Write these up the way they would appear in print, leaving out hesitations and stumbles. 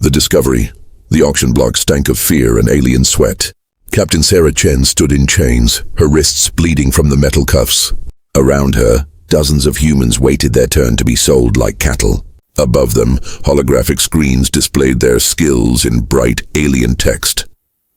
The discovery. The auction block stank of fear and alien sweat. Captain Sarah Chen stood in chains, her wrists bleeding from the metal cuffs. Around her, dozens of humans waited their turn to be sold like cattle. Above them, holographic screens displayed their skills in bright alien text.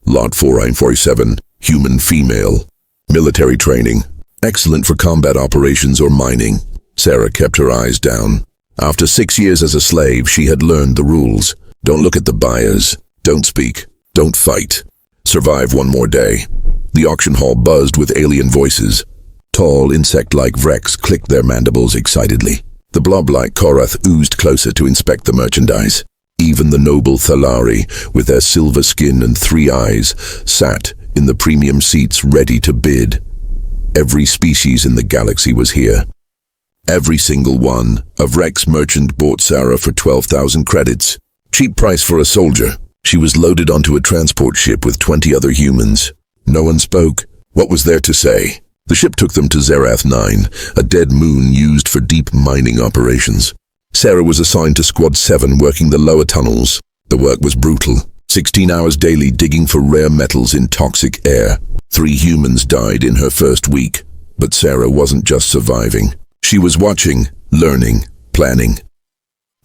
Lot 4947, human female. Military training. Excellent for combat operations or mining. Sarah kept her eyes down. After 6 years as a slave, she had learned the rules. Don't look at the buyers. Don't speak. Don't fight. Survive one more day. The auction hall buzzed with alien voices. Tall, insect-like Vrex clicked their mandibles excitedly. The blob-like Korath oozed closer to inspect the merchandise. Even the noble Thalari, with their silver skin and 3 eyes, sat in the premium seats ready to bid. Every species in the galaxy was here. Every single one. A Vrex merchant bought Sarah for 12,000 credits. Cheap price for a soldier. She was loaded onto a transport ship with 20 other humans. No one spoke. What was there to say? The ship took them to Zerath 9, a dead moon used for deep mining operations. Sarah was assigned to Squad 7 working the lower tunnels. The work was brutal. 16 hours daily digging for rare metals in toxic air. 3 humans died in her first week. But Sarah wasn't just surviving. She was watching, learning, planning.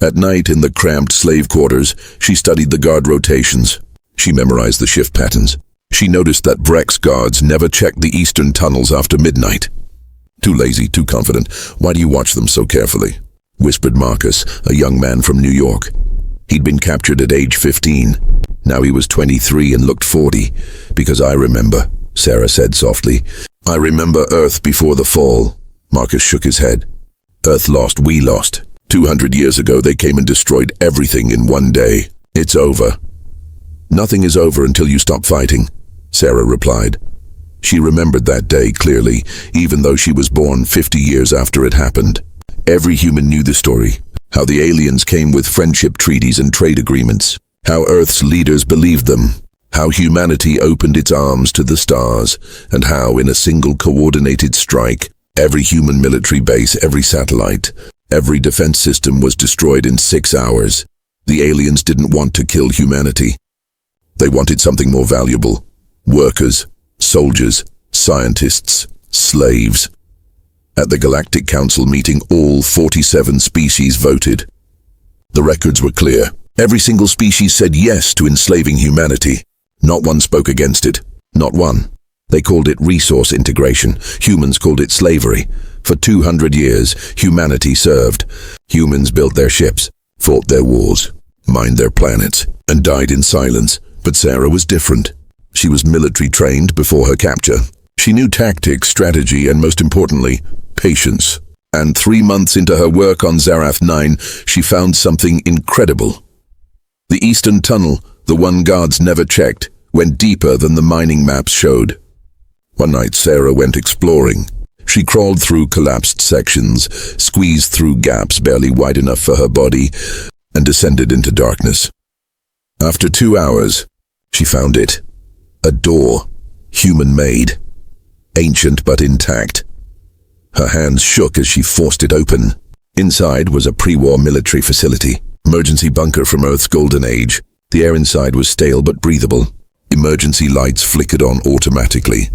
At night in the cramped slave quarters, she studied the guard rotations. She memorized the shift patterns. She noticed that Vrex guards never checked the eastern tunnels after midnight. Too lazy, too confident. Why do you watch them so carefully? Whispered Marcus, a young man from New York. He'd been captured at age 15. Now he was 23 and looked 40. Because I remember, Sarah said softly. I remember Earth before the fall. Marcus shook his head. Earth lost, we lost. 200 years ago they came and destroyed everything in one day. It's over. Nothing is over until you stop fighting, Sarah replied. She remembered that day clearly, even though she was born 50 years after it happened. Every human knew the story. How the aliens came with friendship treaties and trade agreements. How Earth's leaders believed them. How humanity opened its arms to the stars. And how, in a single coordinated strike, every human military base, every satellite, every defense system was destroyed in 6 hours. The aliens didn't want to kill humanity. They wanted something more valuable. Workers, soldiers, scientists, slaves. At the Galactic Council meeting, all 47 species voted. The records were clear. Every single species said yes to enslaving humanity. Not one spoke against it. Not one. They called it resource integration. Humans called it slavery. For 200 years, humanity served. Humans built their ships, fought their wars, mined their planets, and died in silence. But Sarah was different. She was military trained before her capture. She knew tactics, strategy, and most importantly, patience. And 3 months into her work on Zerath 9, she found something incredible. The eastern tunnel, the one guards never checked, went deeper than the mining maps showed. One night Sarah went exploring. She crawled through collapsed sections, squeezed through gaps barely wide enough for her body, and descended into darkness. After 2 hours, she found it. A door, human-made, ancient but intact. Her hands shook as she forced it open. Inside was a pre-war military facility, emergency bunker from Earth's golden age. The air inside was stale but breathable. Emergency lights flickered on automatically.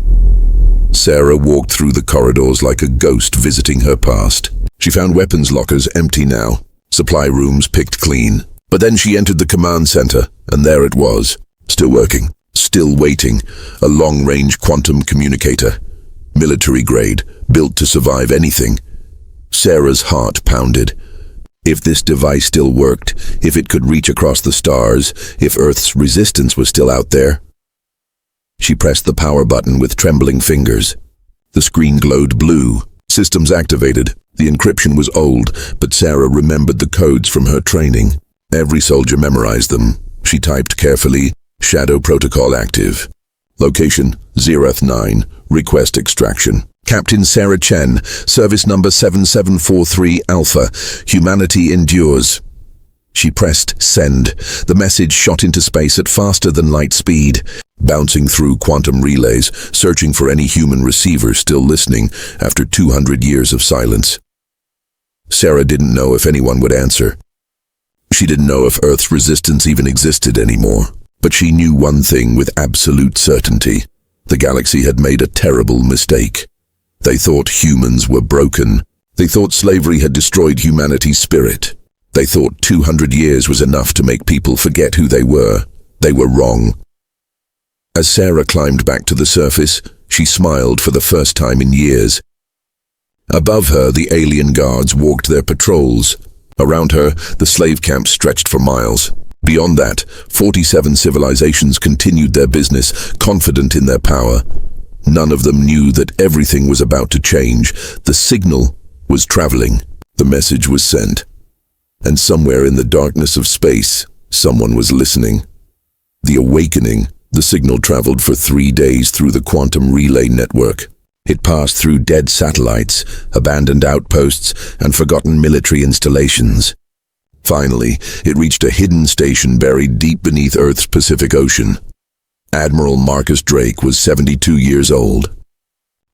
Sarah walked through the corridors like a ghost visiting her past. She found weapons lockers empty now, supply rooms picked clean. But then she entered the command center, and there it was, still working, still waiting, a long-range quantum communicator. Military grade, built to survive anything. Sarah's heart pounded. If this device still worked, if it could reach across the stars, if Earth's resistance was still out there. She pressed the power button with trembling fingers. The screen glowed blue. Systems activated. The encryption was old, but Sarah remembered the codes from her training. Every soldier memorized them. She typed carefully, Shadow Protocol active. Location, Zerath 9, request extraction. Captain Sarah Chen, service number 7743 Alpha, humanity endures. She pressed send. The message shot into space at faster than light speed, bouncing through quantum relays, searching for any human receiver still listening after 200 years of silence. Sarah didn't know if anyone would answer. She didn't know if Earth's resistance even existed anymore, but she knew one thing with absolute certainty. The galaxy had made a terrible mistake. They thought humans were broken. They thought slavery had destroyed humanity's spirit. They thought 200 years was enough to make people forget who they were. They were wrong. As Sarah climbed back to the surface, she smiled for the first time in years. Above her, the alien guards walked their patrols. Around her, the slave camps stretched for miles. Beyond that, 47 civilizations continued their business, confident in their power. None of them knew that everything was about to change. The signal was traveling. The message was sent. And somewhere in the darkness of space, someone was listening. The awakening. The signal traveled for 3 days through the quantum relay network. It passed through dead satellites, abandoned outposts, and forgotten military installations. Finally, it reached a hidden station buried deep beneath Earth's Pacific Ocean. Admiral Marcus Drake was 72 years old.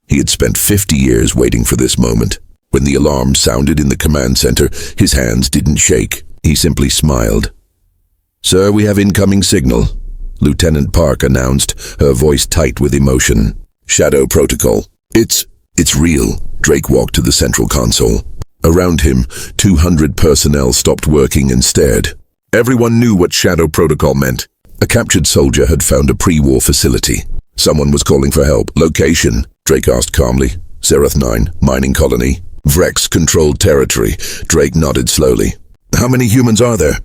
He had spent 50 years waiting for this moment. When the alarm sounded in the command center, his hands didn't shake. He simply smiled. "Sir, we have incoming signal," Lieutenant Park announced, her voice tight with emotion. "Shadow protocol. It's real." Drake walked to the central console. Around him, 200 personnel stopped working and stared. Everyone knew what Shadow Protocol meant. A captured soldier had found a pre-war facility. Someone was calling for help. "Location?" Drake asked calmly. "Zerath 9, mining colony. Vrex-controlled territory." Drake nodded slowly. "How many humans are there?"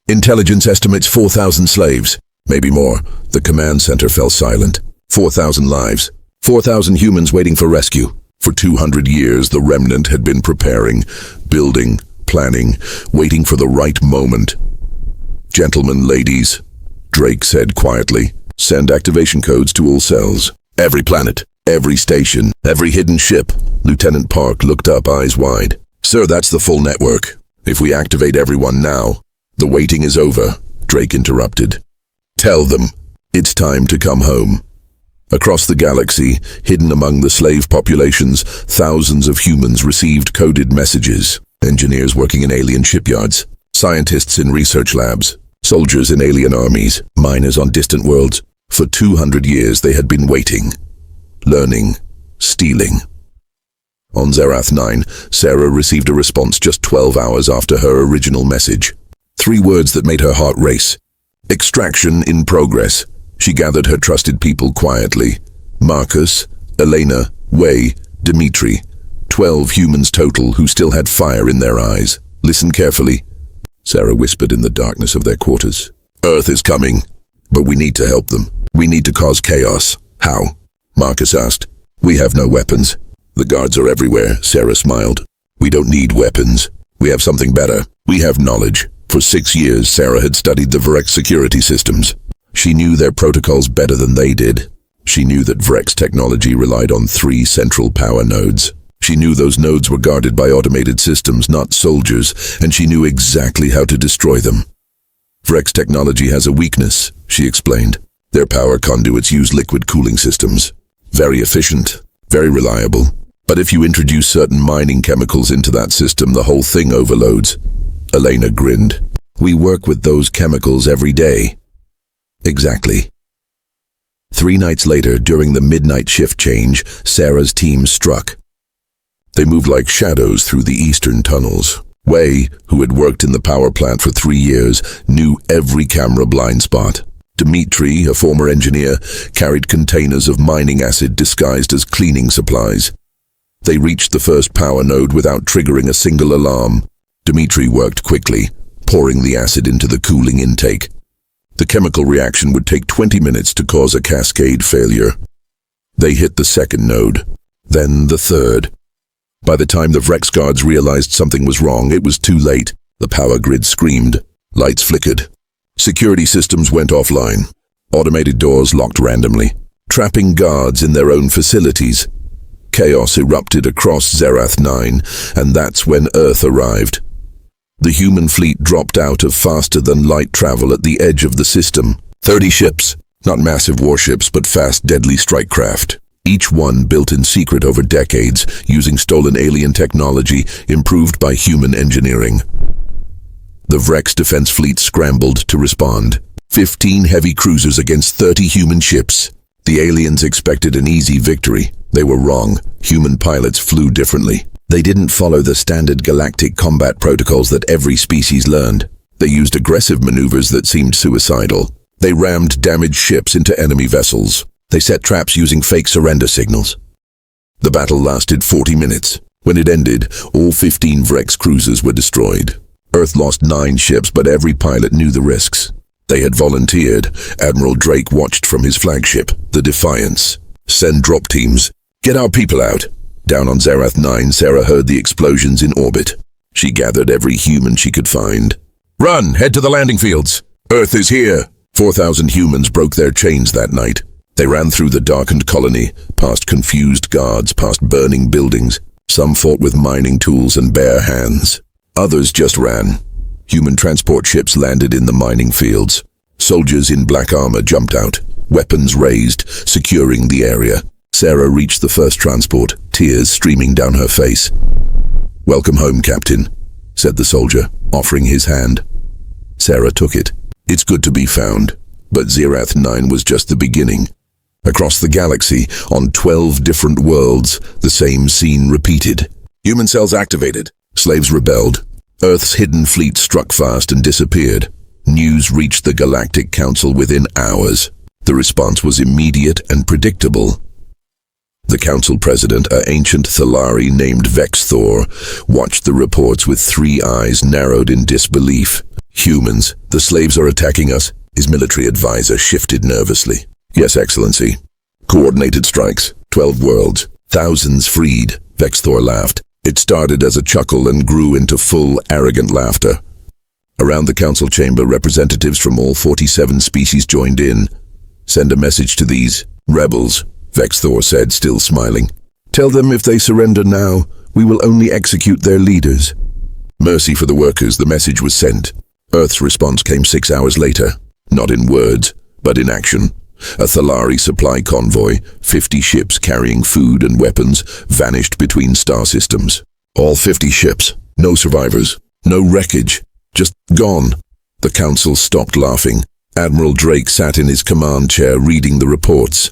"Intelligence estimates 4,000 slaves. Maybe more." The command center fell silent. 4,000 lives. 4,000 humans waiting for rescue. For 200 years, the remnant had been preparing, building, planning, waiting for the right moment. "Gentlemen, ladies," Drake said quietly, "send activation codes to all cells. Every planet, every station, every hidden ship." Lieutenant Park looked up, eyes wide. "Sir, that's the full network. If we activate everyone now, the waiting is over," Drake interrupted. "Tell them, it's time to come home." Across the galaxy, hidden among the slave populations, thousands of humans received coded messages. Engineers working in alien shipyards, scientists in research labs, soldiers in alien armies, miners on distant worlds. For 200 years they had been waiting, learning, stealing. On Zerath 9, Sarah received a response just 12 hours after her original message. 3 words that made her heart race. "Extraction in progress." She gathered her trusted people quietly. Marcus, Elena, Way, Dimitri. 12 humans total who still had fire in their eyes. "Listen carefully," Sarah whispered in the darkness of their quarters. "Earth is coming, but we need to help them. We need to cause chaos." "How?" Marcus asked. "We have no weapons." "The guards are everywhere," Sarah smiled. "We don't need weapons. We have something better. We have knowledge." For 6 years, Sarah had studied the Vrex security systems. She knew their protocols better than they did. She knew that Vrex technology relied on 3 central power nodes. She knew those nodes were guarded by automated systems, not soldiers, and she knew exactly how to destroy them. "Vrex technology has a weakness," she explained. "Their power conduits use liquid cooling systems. Very efficient, very reliable. But if you introduce certain mining chemicals into that system, the whole thing overloads." Elena grinned. "We work with those chemicals every day." "Exactly." 3 nights later, during the midnight shift change, Sarah's team struck. They moved like shadows through the eastern tunnels. Way, who had worked in the power plant for 3 years, knew every camera blind spot. Dimitri, a former engineer, carried containers of mining acid disguised as cleaning supplies. They reached the first power node without triggering a single alarm. Dimitri worked quickly, pouring the acid into the cooling intake. The chemical reaction would take 20 minutes to cause a cascade failure. They hit the second node, then the third. By the time the Vrex guards realized something was wrong, it was too late. The power grid screamed. Lights flickered. Security systems went offline. Automated doors locked randomly, trapping guards in their own facilities. Chaos erupted across Zerath 9, and that's when Earth arrived. The human fleet dropped out of faster-than-light travel at the edge of the system. 30 ships, not massive warships, but fast, deadly strike craft. Each one built in secret over decades, using stolen alien technology improved by human engineering. The Vrex defense fleet scrambled to respond. 15 heavy cruisers against 30 human ships. The aliens expected an easy victory. They were wrong. Human pilots flew differently. They didn't follow the standard galactic combat protocols that every species learned. They used aggressive maneuvers that seemed suicidal. They rammed damaged ships into enemy vessels. They set traps using fake surrender signals. The battle lasted 40 minutes. When it ended, all 15 Vrex cruisers were destroyed. Earth lost 9 ships, but every pilot knew the risks. They had volunteered. Admiral Drake watched from his flagship, the Defiance. Send drop teams. Get our people out. Down on Zerath 9, Sarah heard the explosions in orbit. She gathered every human she could find. Run! Head to the landing fields! Earth is here! 4,000 humans broke their chains that night. They ran through the darkened colony, past confused guards, past burning buildings. Some fought with mining tools and bare hands. Others just ran. Human transport ships landed in the mining fields. Soldiers in black armor jumped out, weapons raised, securing the area. Sarah reached the first transport, tears streaming down her face. "Welcome home, Captain," said the soldier, offering his hand. Sarah took it. It's good to be found. But Zerath 9 was just the beginning. Across the galaxy, on 12 different worlds, the same scene repeated. Human cells activated. Slaves rebelled. Earth's hidden fleet struck fast and disappeared. News reached the Galactic Council within hours. The response was immediate and predictable. The council president, an ancient Thalari named Vexthor, watched the reports with 3 eyes narrowed in disbelief. "Humans, the slaves are attacking us," his military advisor shifted nervously. "Yes, Excellency. Coordinated strikes, 12 worlds, thousands freed," Vexthor laughed. It started as a chuckle and grew into full, arrogant laughter. Around the council chamber, representatives from all 47 species joined in. "Send a message to these rebels," Vexthor said, still smiling. "Tell them if they surrender now, we will only execute their leaders." Mercy for the workers, the message was sent. Earth's response came 6 hours later, not in words, but in action. A Thalari supply convoy, 50 ships carrying food and weapons, vanished between star systems. All 50 ships, no survivors, no wreckage, just gone. The council stopped laughing. Admiral Drake sat in his command chair reading the reports.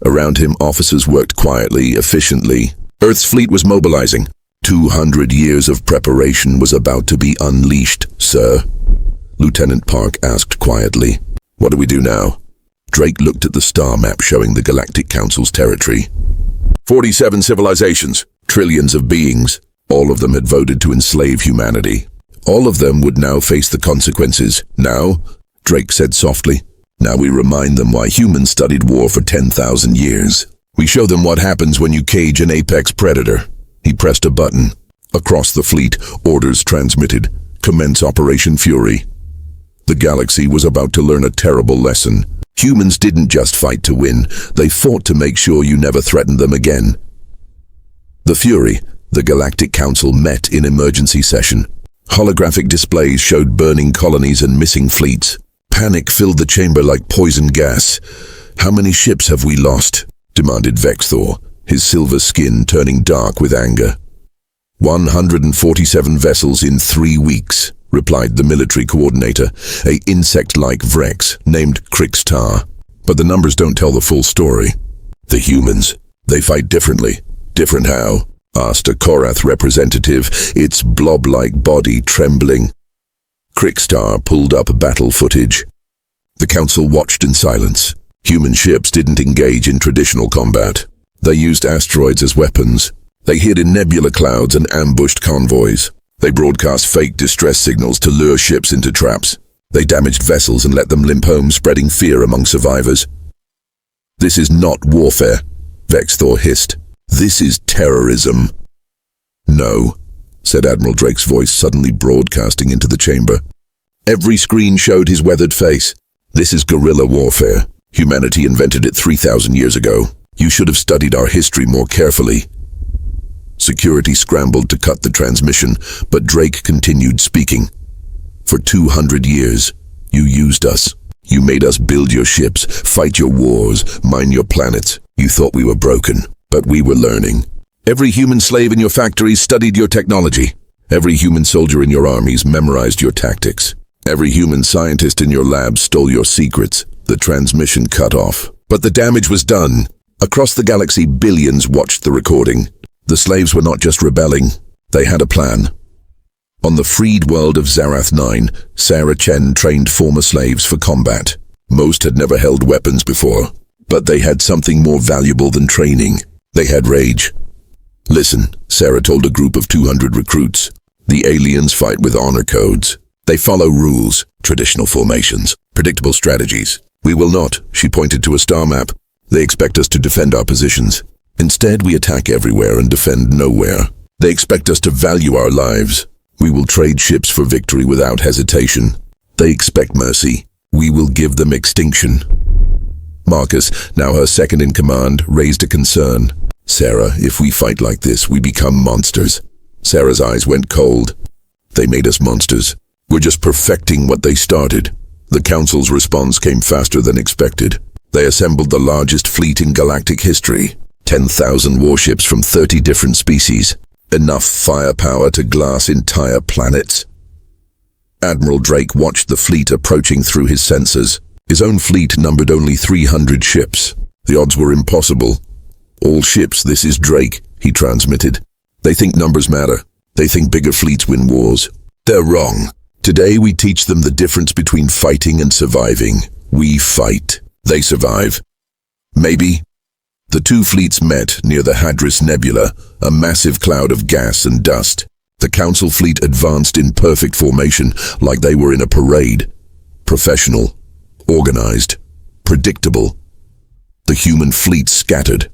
Around him, officers worked quietly, efficiently. Earth's fleet was mobilizing. 200 years of preparation was about to be unleashed, sir. Lieutenant Park asked quietly. "What do we do now?" Drake looked at the star map showing the Galactic Council's territory. 47 civilizations, trillions of beings. All of them had voted to enslave humanity. All of them would now face the consequences. Now, Drake said softly, now we remind them why humans studied war for 10,000 years. We show them what happens when you cage an apex predator. He pressed a button. Across the fleet, orders transmitted. Commence Operation Fury. The galaxy was about to learn a terrible lesson. Humans didn't just fight to win, they fought to make sure you never threatened them again. The Fury, the Galactic Council met in emergency session. Holographic displays showed burning colonies and missing fleets. Panic filled the chamber like poison gas. "How many ships have we lost?" demanded Vexthor, his silver skin turning dark with anger. 147 vessels in 3 weeks, replied the military coordinator, a insect-like Vrex named Crixtar. But the numbers don't tell the full story. "The humans, they fight differently." "Different how?" asked a Korath representative, its blob-like body trembling. Crixtar pulled up battle footage. The council watched in silence. Human ships didn't engage in traditional combat. They used asteroids as weapons. They hid in nebula clouds and ambushed convoys. They broadcast fake distress signals to lure ships into traps. They damaged vessels and let them limp home, spreading fear among survivors. "This is not warfare," Vexthor hissed. "This is terrorism." "No," said Admiral Drake's voice, suddenly broadcasting into the chamber. Every screen showed his weathered face. "This is guerrilla warfare. Humanity invented it 3,000 years ago. You should have studied our history more carefully." Security scrambled to cut the transmission, but Drake continued speaking. "For 200 years, you used us. You made us build your ships, fight your wars, mine your planets. You thought we were broken, but we were learning. Every human slave in your factories studied your technology. Every human soldier in your armies memorized your tactics. Every human scientist in your labs stole your secrets. The transmission cut off. But the damage was done. Across the galaxy, billions watched the recording. The slaves were not just rebelling. They had a plan. On the freed world of Zarath 9, Sarah Chen trained former slaves for combat. Most had never held weapons before, but they had something more valuable than training. They had rage. Listen, Sarah told a group of 200 recruits. The aliens fight with honor codes. They follow rules, traditional formations, predictable strategies. We will not, she pointed to a star map. They expect us to defend our positions. Instead, we attack everywhere and defend nowhere. They expect us to value our lives. We will trade ships for victory without hesitation. They expect mercy. We will give them extinction. Marcus, now her second in command, raised a concern. Sarah, if we fight like this, we become monsters. Sarah's eyes went cold. They made us monsters. We're just perfecting what they started. The Council's response came faster than expected. They assembled the largest fleet in galactic history. 10,000 warships from 30 different species. Enough firepower to glass entire planets. Admiral Drake watched the fleet approaching through his sensors. His own fleet numbered only 300 ships. The odds were impossible. All ships, this is Drake, he transmitted. They think numbers matter. They think bigger fleets win wars. They're wrong. Today we teach them the difference between fighting and surviving. We fight. They survive. Maybe. The two fleets met near the Hadris Nebula, a massive cloud of gas and dust. The Council fleet advanced in perfect formation, like they were in a parade. Professional, organized, predictable. The human fleet scattered.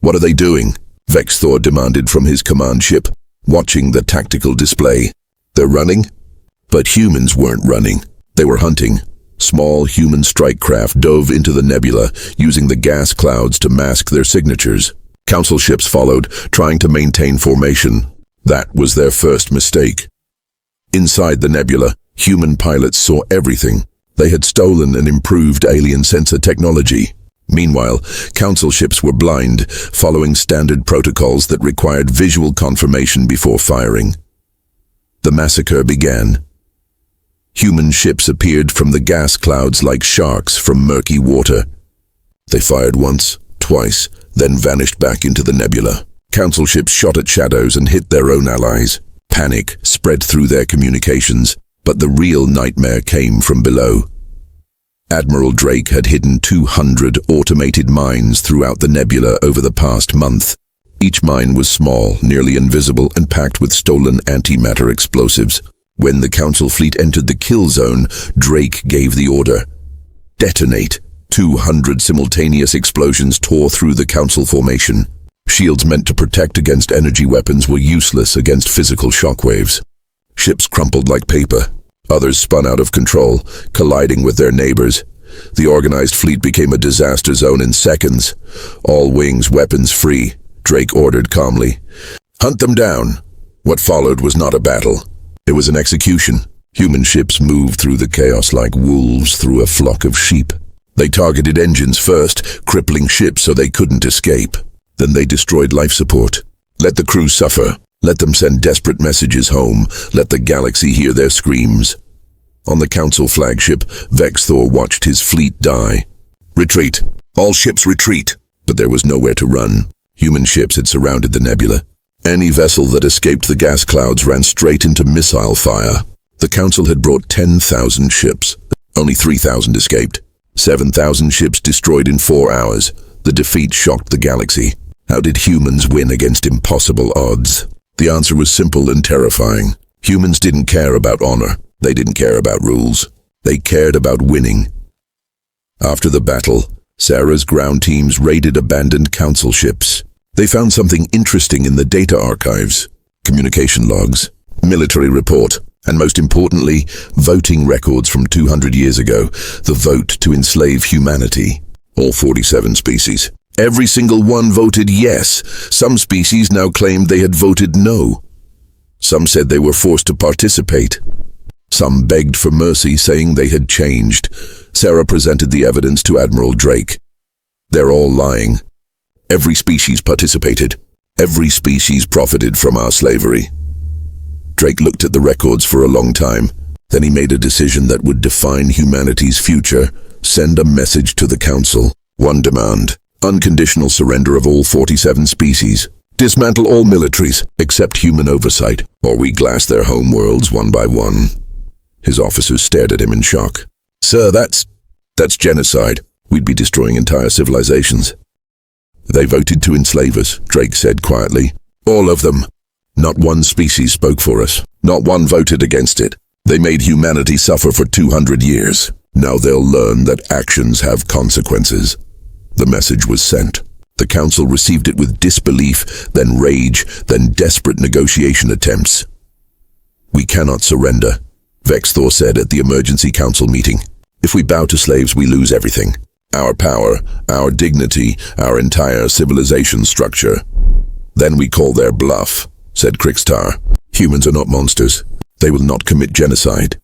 What are they doing? Vexthor demanded from his command ship, watching the tactical display. They're running? But humans weren't running. They were hunting. Small human strike craft dove into the nebula, using the gas clouds to mask their signatures. Council ships followed, trying to maintain formation. That was their first mistake. Inside the nebula, human pilots saw everything. They had stolen and improved alien sensor technology. Meanwhile, Council ships were blind, following standard protocols that required visual confirmation before firing. The massacre began. Human ships appeared from the gas clouds like sharks from murky water. They fired once, twice, then vanished back into the nebula. Council ships shot at shadows and hit their own allies. Panic spread through their communications, but the real nightmare came from below. Admiral Drake had hidden 200 automated mines throughout the nebula over the past month. Each mine was small, nearly invisible, and packed with stolen antimatter explosives. When the Council fleet entered the kill zone, Drake gave the order. Detonate. 200 simultaneous explosions tore through the Council formation. Shields meant to protect against energy weapons were useless against physical shockwaves. Ships crumpled like paper. Others spun out of control, colliding with their neighbors. The organized fleet became a disaster zone in seconds. All wings weapons free, Drake ordered calmly. Hunt them down. What followed was not a battle. It was an execution. Human ships moved through the chaos like wolves through a flock of sheep. They targeted engines first, crippling ships so they couldn't escape. Then they destroyed life support. Let the crew suffer. Let them send desperate messages home. Let the galaxy hear their screams. On the Council flagship, Vexthor watched his fleet die. Retreat. All ships retreat. But there was nowhere to run. Human ships had surrounded the nebula. Any vessel that escaped the gas clouds ran straight into missile fire. The Council had brought 10,000 ships. Only 3,000 escaped. 7,000 ships destroyed in 4 hours. The defeat shocked the galaxy. How did humans win against impossible odds? The answer was simple and terrifying. Humans didn't care about honor. They didn't care about rules. They cared about winning. After the battle, Sarah's ground teams raided abandoned Council ships. They found something interesting in the data archives, communication logs, military report, and most importantly, voting records from 200 years ago, the vote to enslave humanity. All 47 species. Every single one voted yes. Some species now claimed they had voted no. Some said they were forced to participate. Some begged for mercy, saying they had changed. Sarah presented the evidence to Admiral Drake. They're all lying. Every species participated. Every species profited from our slavery. Drake looked at the records for a long time. Then he made a decision that would define humanity's future. Send a message to the Council. One demand: unconditional surrender of all 47 species. Dismantle all militaries, except human oversight, or we glass their home worlds one by one. His officers stared at him in shock. Sir, that's genocide. We'd be destroying entire civilizations. They voted to enslave us, Drake said quietly. All of them. Not one species spoke for us. Not one voted against it. They made humanity suffer for 200 years. Now they'll learn that actions have consequences. The message was sent. The Council received it with disbelief, then rage, then desperate negotiation attempts. We cannot surrender, Vexthor said at the emergency council meeting. If we bow to slaves, we lose everything. Our power, our dignity, our entire civilization structure. Then we call their bluff, said Krixtar. Humans are not monsters. They will not commit genocide.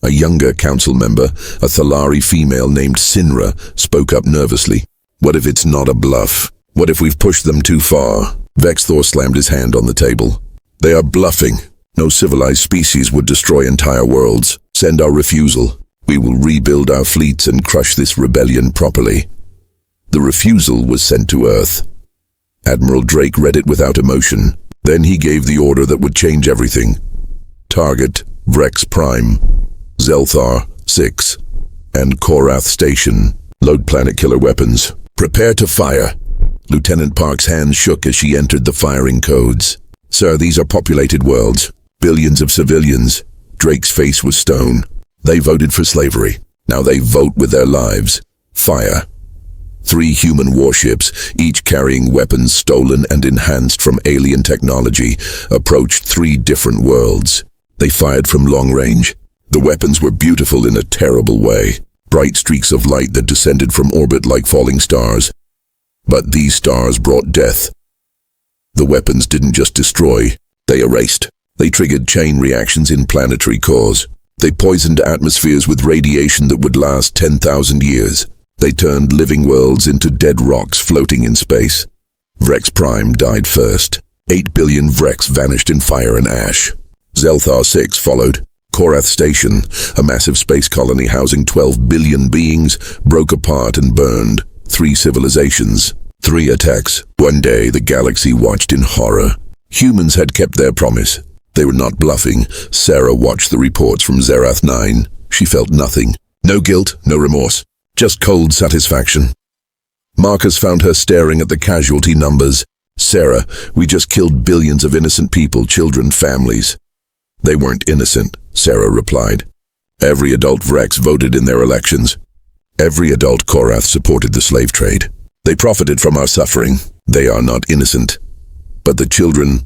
A younger council member, a Thalari female named Sinra, spoke up nervously. What if it's not a bluff? What if we've pushed them too far? Vexthor slammed his hand on the table. They are bluffing. No civilized species would destroy entire worlds. Send our refusal. We will rebuild our fleets and crush this rebellion properly. The refusal was sent to Earth. Admiral Drake read it without emotion. Then he gave the order that would change everything. Target, Vrex Prime, Zelthar 6, and Korath Station. Load planet killer weapons. Prepare to fire. Lieutenant Park's hands shook as she entered the firing codes. Sir, these are populated worlds. Billions of civilians. Drake's face was stone. They voted for slavery. Now they vote with their lives. Fire. 3 human warships, each carrying weapons stolen and enhanced from alien technology, approached 3 different worlds. They fired from long range. The weapons were beautiful in a terrible way. Bright streaks of light that descended from orbit like falling stars. But these stars brought death. The weapons didn't just destroy, they erased. They triggered chain reactions in planetary cores. They poisoned atmospheres with radiation that would last 10,000 years. They turned living worlds into dead rocks floating in space. Vrex Prime died first. 8 billion Vrex vanished in fire and ash. Zelthar 6 followed. Korath Station, a massive space colony housing 12 billion beings, broke apart and burned. 3 civilizations, 3 attacks. One day, the galaxy watched in horror. Humans had kept their promise. They were not bluffing. Sarah watched the reports from Zerath 9. She felt nothing. No guilt, no remorse. Just cold satisfaction. Marcus found her staring at the casualty numbers. Sarah, we just killed billions of innocent people, children, families. They weren't innocent, Sarah replied. Every adult Vrex voted in their elections. Every adult Korath supported the slave trade. They profited from our suffering. They are not innocent. But the children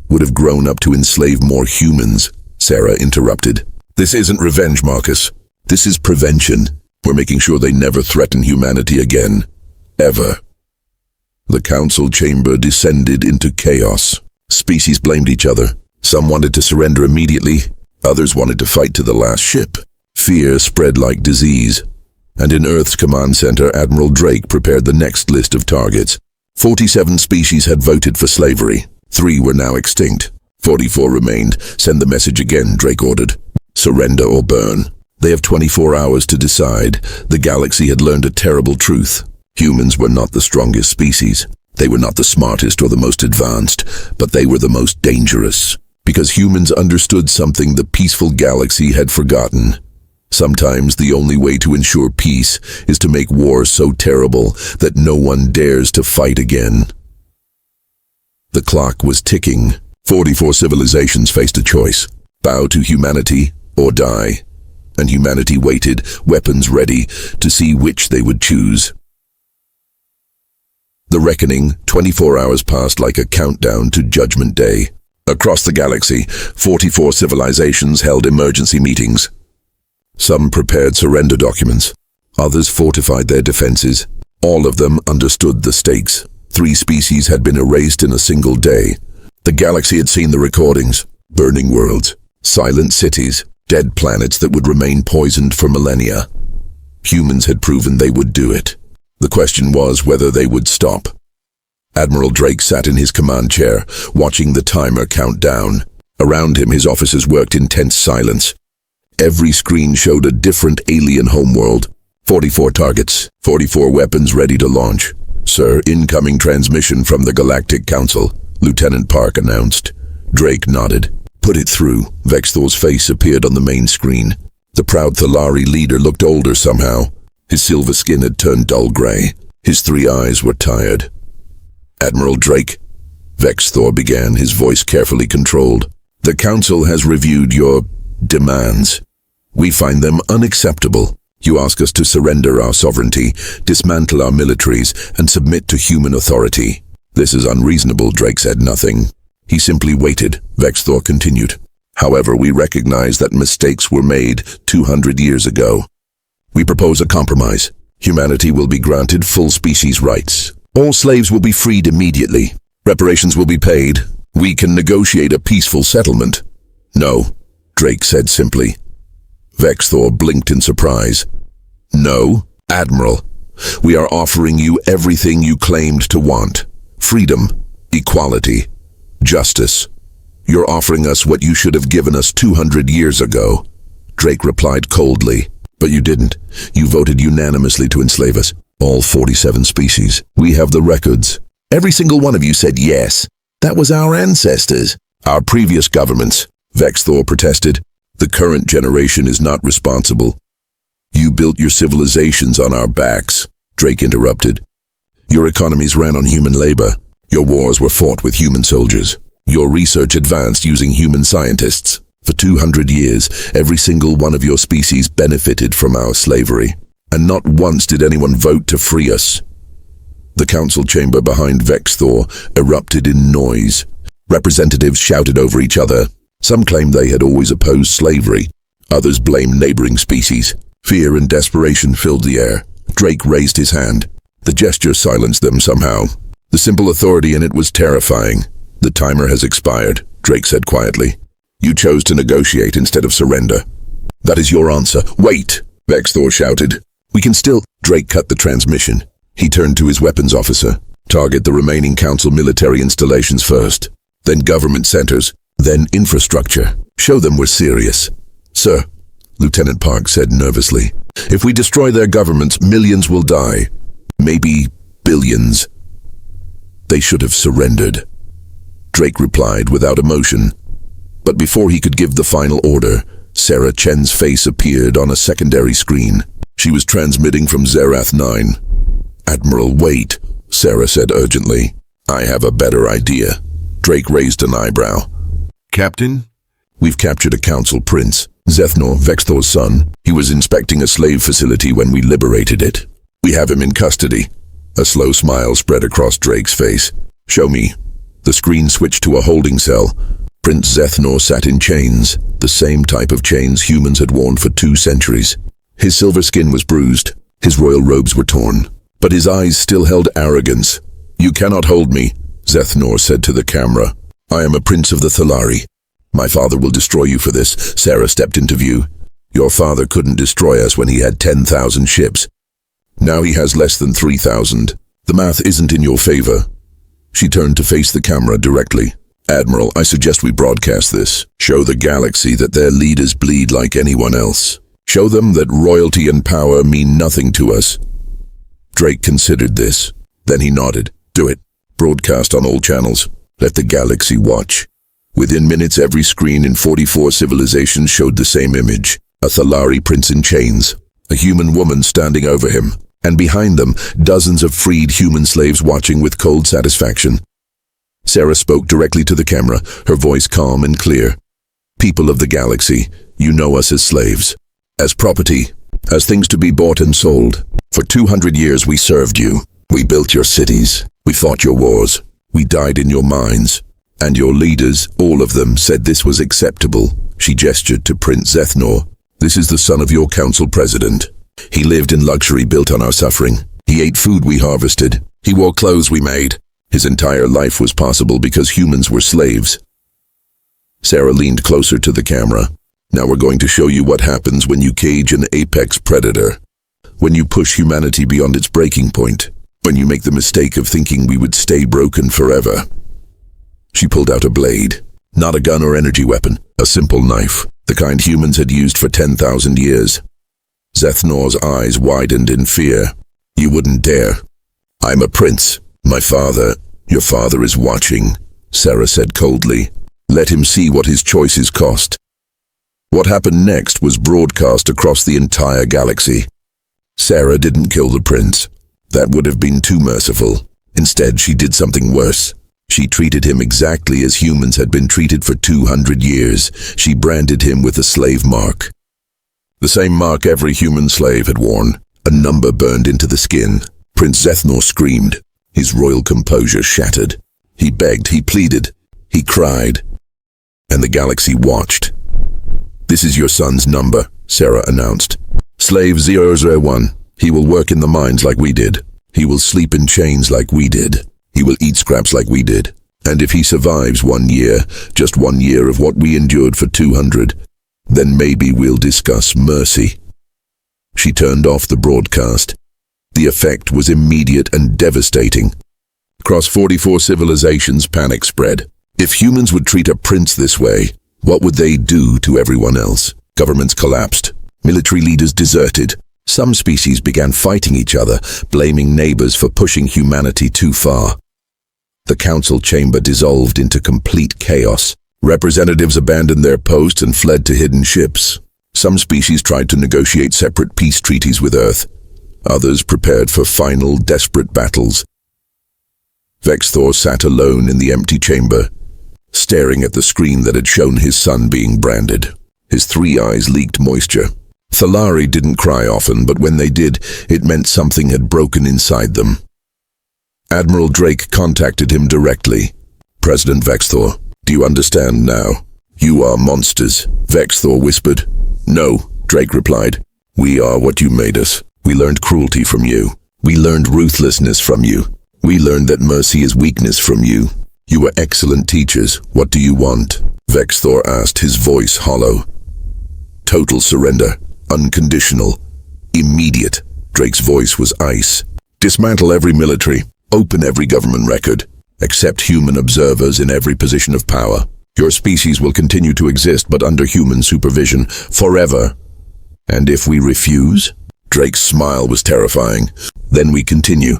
would have grown up to enslave more humans, Sarah interrupted. This isn't revenge, Marcus. This is prevention. We're making sure they never threaten humanity again. Ever. The council chamber descended into chaos. Species blamed each other. Some wanted to surrender immediately. Others wanted to fight to the last ship. Fear spread like disease. And in Earth's command center, Admiral Drake prepared the next list of targets. 47 species had voted for slavery. 3 were now extinct. 44 remained. Send the message again, Drake ordered. Surrender or burn. They have 24 hours to decide. The galaxy had learned a terrible truth. Humans were not the strongest species. They were not the smartest or the most advanced, but they were the most dangerous. Because humans understood something the peaceful galaxy had forgotten. Sometimes the only way to ensure peace is to make war so terrible that no one dares to fight again. The clock was ticking. 44 civilizations faced a choice. Bow to humanity or die. And humanity waited, weapons ready, to see which they would choose. The reckoning, 24 hours passed like a countdown to Judgment Day. Across the galaxy, 44 civilizations held emergency meetings. Some prepared surrender documents. Others fortified their defenses. All of them understood the stakes. 3 species had been erased in a single day. The galaxy had seen the recordings. Burning worlds, silent cities, dead planets that would remain poisoned for millennia. Humans had proven they would do it. The question was whether they would stop. Admiral Drake sat in his command chair, watching the timer count down. Around him, his officers worked in tense silence. Every screen showed a different alien homeworld. 44 targets, 44 weapons ready to launch. "Sir, incoming transmission from the Galactic Council," Lieutenant Park announced. Drake nodded. "Put it through." Vexthor's face appeared on the main screen. The proud Thalari leader looked older somehow. His silver skin had turned dull gray. His 3 eyes were tired. "Admiral Drake," Vexthor began, his voice carefully controlled. "The Council has reviewed your demands. We find them unacceptable. You ask us to surrender our sovereignty, dismantle our militaries, and submit to human authority. This is unreasonable." Drake said nothing. He simply waited. Vexthor continued. "However, we recognize that mistakes were made 200 years ago. We propose a compromise. Humanity will be granted full species rights. All slaves will be freed immediately. Reparations will be paid. We can negotiate a peaceful settlement." "No," Drake said simply. Vexthor blinked in surprise. "No, Admiral. We are offering you everything you claimed to want. Freedom, equality, justice. You're offering us what you should have given us 200 years ago." Drake replied coldly. "But you didn't. You voted unanimously to enslave us. All 47 species. We have the records. Every single one of you said yes. That was our ancestors." "Our previous governments," Vexthor protested. "The current generation is not responsible. You built your civilizations on our backs," Drake interrupted. "Your economies ran on human labor. Your wars were fought with human soldiers. Your research advanced using human scientists. For 200 years, every single one of your species benefited from our slavery. And not once did anyone vote to free us." The council chamber behind Vexthor erupted in noise. Representatives shouted over each other. Some claimed they had always opposed slavery. Others blamed neighboring species. Fear and desperation filled the air. Drake raised his hand. The gesture silenced them somehow. The simple authority in it was terrifying. "The timer has expired," Drake said quietly. "You chose to negotiate instead of surrender. That is your answer." "Wait!" Vexthor shouted. "We can still—" Drake cut the transmission. He turned to his weapons officer. "Target the remaining council military installations first. Then government centers. Then infrastructure. Show them we're serious." "Sir," Lieutenant Park said nervously, "if we destroy their governments, millions will die. Maybe billions. They should have surrendered." Drake replied without emotion. But before he could give the final order, Sarah Chen's face appeared on a secondary screen. She was transmitting from Zerath 9. "Admiral, wait," Sarah said urgently. "I have a better idea." Drake raised an eyebrow. "Captain?" "We've captured a council prince, Zethnor, Vexthor's son. He was inspecting a slave facility when we liberated it. We have him in custody." A slow smile spread across Drake's face. "Show me." The screen switched to a holding cell. Prince Zethnor sat in chains, the same type of chains humans had worn for 2 centuries. His silver skin was bruised. His royal robes were torn. But his eyes still held arrogance. "You cannot hold me," Zethnor said to the camera. "I am a prince of the Thalari. My father will destroy you for this." Sarah stepped into view. "Your father couldn't destroy us when he had 10,000 ships. Now he has less than 3,000. The math isn't in your favor." She turned to face the camera directly. "Admiral, I suggest we broadcast this. Show the galaxy that their leaders bleed like anyone else. Show them that royalty and power mean nothing to us." Drake considered this. Then he nodded. "Do it. Broadcast on all channels. Let the galaxy watch." Within minutes, every screen in 44 civilizations showed the same image. A Thalari prince in chains. A human woman standing over him. And behind them, dozens of freed human slaves watching with cold satisfaction. Sarah spoke directly to the camera, her voice calm and clear. "People of the galaxy, you know us as slaves. As property. As things to be bought and sold. For 200 years we served you. We built your cities. We fought your wars. We died in your mines. And your leaders, all of them, said this was acceptable." She gestured to Prince Zethnor. "This is the son of your council president. He lived in luxury built on our suffering. He ate food we harvested. He wore clothes we made. His entire life was possible because humans were slaves." Sarah leaned closer to the camera. "Now we're going to show you what happens when you cage an apex predator. When you push humanity beyond its breaking point. When you make the mistake of thinking we would stay broken forever." She pulled out a blade. Not a gun or energy weapon, a simple knife, the kind humans had used for 10,000 years. Zethnor's eyes widened in fear. You wouldn't dare. I'm a prince. Your father is watching, Sarah said coldly. Let him see what his choices cost. What happened next was broadcast across the entire galaxy. Sarah didn't kill the prince. That would have been too merciful. Instead, she did something worse. She treated him exactly as humans had been treated for 200 years. She branded him with a slave mark. The same mark every human slave had worn, a number burned into the skin. Prince Zethnor screamed. His royal composure shattered. He begged, he pleaded, he cried. And the galaxy watched. This is your son's number, Sarah announced. Slave 001. He will work in the mines like we did. He will sleep in chains like we did. He will eat scraps like we did. And if he survives 1 year, just 1 year of what we endured for 200, then maybe we'll discuss mercy. She turned off the broadcast. The effect was immediate and devastating. Across 44 civilizations, panic spread. If humans would treat a prince this way, what would they do to everyone else? Governments collapsed. Military leaders deserted. Some species began fighting each other, blaming neighbors for pushing humanity too far. The council chamber dissolved into complete chaos. Representatives abandoned their posts and fled to hidden ships. Some species tried to negotiate separate peace treaties with Earth. Others prepared for final, desperate battles. Vexthor sat alone in the empty chamber, staring at the screen that had shown his son being branded. His 3 eyes leaked moisture. Thalari didn't cry often, but when they did, it meant something had broken inside them. Admiral Drake contacted him directly. President Vexthor, do you understand now? You are monsters, Vexthor whispered. No, Drake replied. We are what you made us. We learned cruelty from you. We learned ruthlessness from you. We learned that mercy is weakness from you. You were excellent teachers. What do you want? Vexthor asked, his voice hollow. Total surrender. Unconditional. Immediate. Drake's voice was ice. Dismantle every military. Open every government record. Accept human observers in every position of power. Your species will continue to exist, but under human supervision, forever. And if we refuse? Drake's smile was terrifying. Then we continue.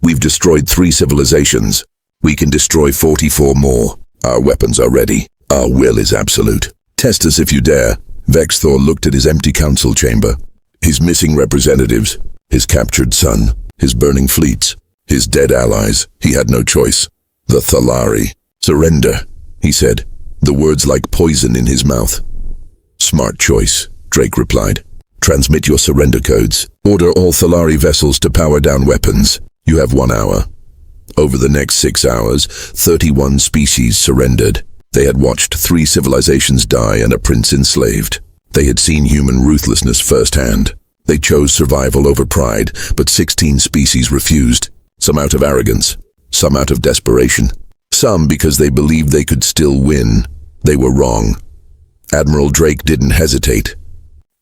We've destroyed 3 civilizations. We can destroy 44 more. Our weapons are ready. Our will is absolute. Test us if you dare. Vexthor looked at his empty council chamber. His missing representatives. His captured son. His burning fleets. His dead allies. He had no choice. The Thalari. Surrender, he said, the words like poison in his mouth. Smart choice, Drake replied. Transmit your surrender codes. Order all Thalari vessels to power down weapons. You have 1 hour. Over the next 6 hours, 31 species surrendered. They had watched 3 civilizations die and a prince enslaved. They had seen human ruthlessness firsthand. They chose survival over pride, but 16 species refused. Some out of arrogance, some out of desperation, some because they believed they could still win. They were wrong. Admiral Drake didn't hesitate.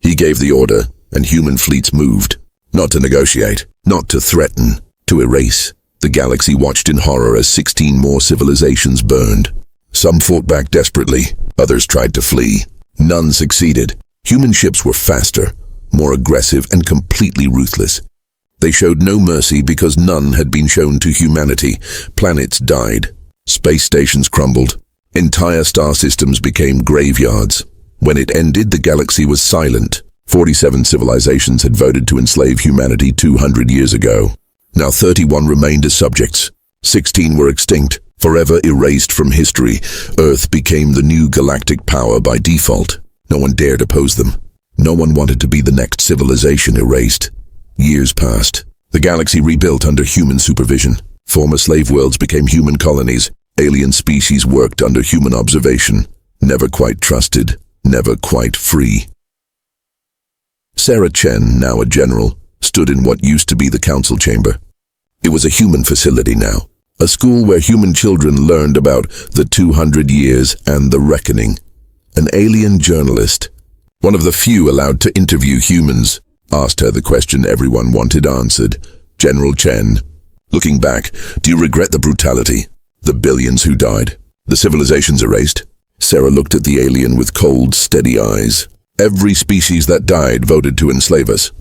He gave the order, and human fleets moved. Not to negotiate, not to threaten, to erase. The galaxy watched in horror as 16 more civilizations burned. Some fought back desperately, others tried to flee. None succeeded. Human ships were faster, more aggressive, and completely ruthless. They showed no mercy because none had been shown to humanity. Planets died. Space stations crumbled. Entire star systems became graveyards. When it ended, the galaxy was silent. 47 civilizations had voted to enslave humanity 200 years ago. Now 31 remained as subjects. 16 were extinct, forever erased from history. Earth became the new galactic power by default. No one dared oppose them. No one wanted to be the next civilization erased. Years passed. The galaxy rebuilt under human supervision. Former slave worlds became human colonies. Alien species worked under human observation. Never quite trusted. Never quite free. Sarah Chen, now a general, stood in what used to be the council chamber. It was a human facility now. A school where human children learned about the 200 years and the reckoning. An alien journalist, one of the few allowed to interview humans, asked her the question everyone wanted answered. General Chen, looking back, do you regret the brutality? The billions who died? The civilizations erased? Sarah looked at the alien with cold, steady eyes. Every species that died voted to enslave us.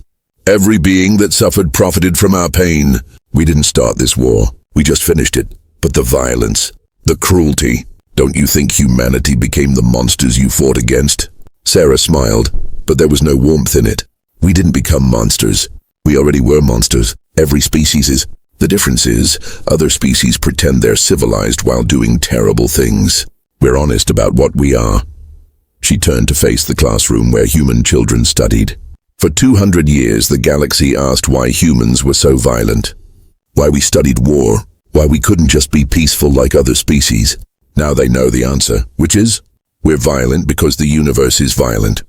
Every being that suffered profited from our pain. We didn't start this war. We just finished it. But the violence, the cruelty, don't you think humanity became the monsters you fought against? Sarah smiled, but there was no warmth in it. We didn't become monsters. We already were monsters. Every species is. The difference is, other species pretend they're civilized while doing terrible things. We're honest about what we are. She turned to face the classroom where human children studied. For 200 years, the galaxy asked why humans were so violent. Why we studied war. Why we couldn't just be peaceful like other species. Now they know the answer, which is, we're violent because the universe is violent.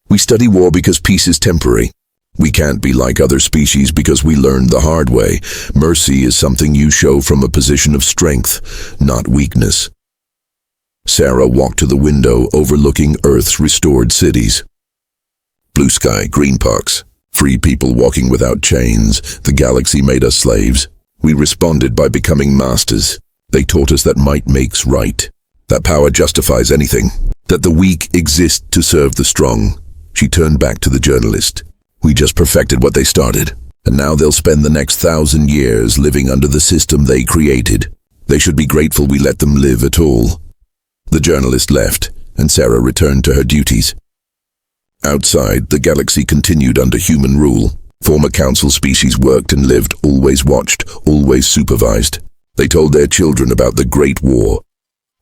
We study war because peace is temporary. We can't be like other species because we learned the hard way. Mercy is something you show from a position of strength, not weakness. Sarah walked to the window overlooking Earth's restored cities. Blue sky, green parks, free people walking without chains. The galaxy made us slaves. We responded by becoming masters. They taught us that might makes right, that power justifies anything, that the weak exist to serve the strong. She turned back to the journalist. We just perfected what they started, and now they'll spend the next 1,000 years living under the system they created. They should be grateful we let them live at all. The journalist left, and Sarah returned to her duties. Outside, the galaxy continued under human rule. Former council species worked and lived, always watched, always supervised. They told their children about the Great War,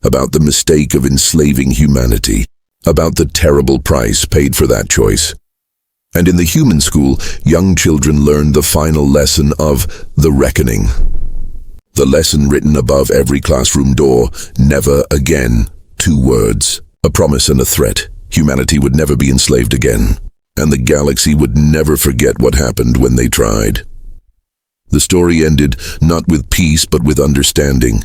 about the mistake of enslaving humanity, about the terrible price paid for that choice. And in the human school, young children learned the final lesson of the reckoning. The lesson written above every classroom door, never again. 2 words, a promise and a threat. Humanity would never be enslaved again, and the galaxy would never forget what happened when they tried. The story ended not with peace but with understanding.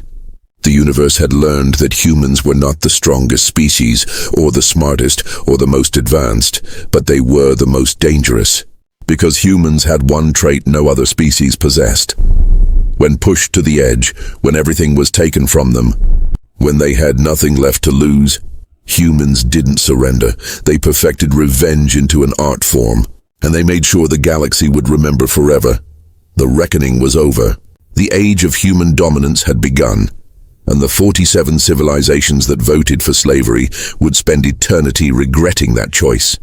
The universe had learned that humans were not the strongest species, or the smartest, or the most advanced, but they were the most dangerous, because humans had one trait no other species possessed. When pushed to the edge, when everything was taken from them, when they had nothing left to lose, humans didn't surrender. They perfected revenge into an art form, and they made sure the galaxy would remember forever. The reckoning was over. The age of human dominance had begun, and the 47 civilizations that voted for slavery would spend eternity regretting that choice.